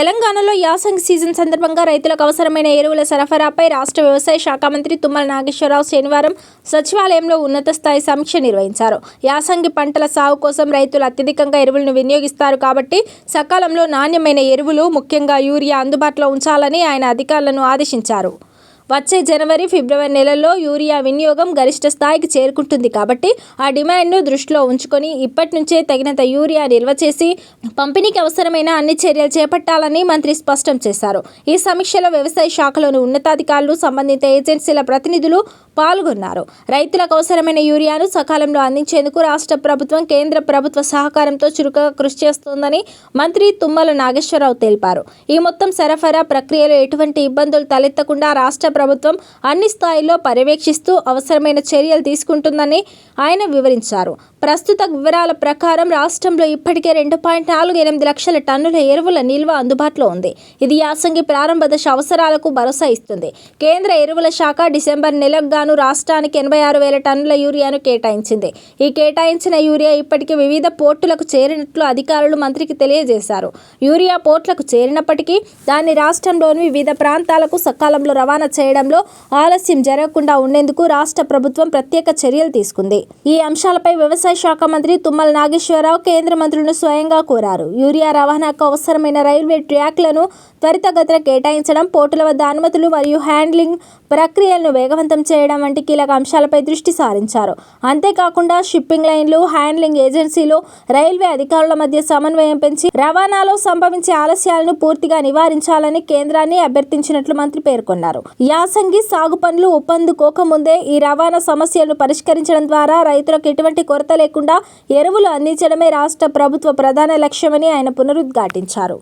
తెలంగాణలో యాసంగి సీజన్ సందర్భంగా రైతులకు అవసరమైన ఎరువుల సరఫరాపై రాష్ట్ర వ్యవసాయ శాఖ మంత్రి తుమ్మల నాగేశ్వరరావు శనివారం సచివాలయంలో ఉన్నత స్థాయి సమీక్ష నిర్వహించారు. యాసంగి పంటల సాగు కోసం రైతులు అత్యధికంగా ఎరువులను వినియోగిస్తారు కాబట్టి సకాలంలో నాణ్యమైన ఎరువులు, ముఖ్యంగా యూరియా అందుబాటులో ఉంచాలని ఆయన అధికారులను ఆదేశించారు. వచ్చే జనవరి, ఫిబ్రవరి నెలల్లో యూరియా వినియోగం గరిష్ట స్థాయికి చేరుకుంటుంది కాబట్టి ఆ డిమాండ్ను దృష్టిలో ఉంచుకొని ఇప్పటి నుంచే తగినంత యూరియా నిల్వ చేసి పంపిణీకి అవసరమైన అన్ని చర్యలు చేపట్టాలని మంత్రి స్పష్టం చేశారు. ఈ సమీక్షలో వ్యవసాయ శాఖలోని ఉన్నతాధికారులు, సంబంధిత ఏజెన్సీల ప్రతినిధులు పాల్గొన్నారు. రైతులకు అవసరమైన యూరియాను సకాలంలో అందించేందుకు రాష్ట్ర ప్రభుత్వం, కేంద్ర ప్రభుత్వ సహకారంతో చురుకుగా కృషి చేస్తోందని మంత్రి తుమ్మల నాగేశ్వరరావు తెలిపారు. ఈ మొత్తం సరఫరా ప్రక్రియలో ఎటువంటి ఇబ్బందులు తలెత్తకుండా రాష్ట్ర ప్రభుత్వం అన్ని స్థాయిల్లో పర్యవేక్షిస్తూ అవసరమైన చర్యలు తీసుకుంటుందని ఆయన వివరించారు. ప్రస్తుత వివరాల ప్రకారం రాష్ట్రంలో ఇప్పటికే 2.48 లక్షల టన్నుల ఎరువుల నిల్వ అందుబాటులో ఉంది. ఇది యాసంగి ప్రారంభ దశ అవసరాలకు భరోసా ఇస్తుంది. కేంద్ర ఎరువుల శాఖ డిసెంబర్ నెలకు గాను రాష్ట్రానికి 86,000 టన్నుల యూరియాను కేటాయించింది. ఈ కేటాయించిన యూరియా ఇప్పటికే వివిధ పోర్టులకు చేరినట్లు అధికారులు మంత్రికి తెలియజేశారు. యూరియా పోర్టులకు చేరినప్పటికీ దాన్ని రాష్ట్రంలోని వివిధ ప్రాంతాలకు సకాలంలో రవాణా చేయడంలో ఆలస్యం జరగకుండా ఉండేందుకు రాష్ట్ర ప్రభుత్వం ప్రత్యేక చర్యలు తీసుకుంది. ఈ అంశాలపై వ్యవసాయ శాఖ మంత్రి తుమ్మల నాగేశ్వరరావు కేంద్ర మంత్రులను స్వయంగా కోరారు. యూరియా రవాణాకు అవసరమైన రైల్వే ట్రాక్లను త్వరితగతిన కేటాయించడం, పోర్టుల వద్ద అనుమతులు మరియు హ్యాండ్లింగ్ ప్రక్రియలను వేగవంతం చేయడం వంటి కీలక అంశాలపై దృష్టి సారించారు. అంతేకాకుండా షిప్పింగ్ లైన్లు, హ్యాండ్లింగ్ ఏజెన్సీలు, రైల్వే అధికారుల మధ్య సమన్వయం పెంచి రవాణాలో సంభవించే ఆలస్యాలను పూర్తిగా నివారించాలని కేంద్రాన్ని అభ్యర్థించినట్లు మంత్రి పేర్కొన్నారు. యాసంగి సాగు పనులు ఊపందుకోకముందే ఈ రవాణా సమస్యలను పరిష్కరించడం ద్వారా రైతులకు ఎటువంటి కొరత లేకుండా ఎరువులు అందించడమే రాష్ట్ర ప్రభుత్వ ప్రధాన లక్ష్యమని ఆయన పునరుద్ఘాటించారు.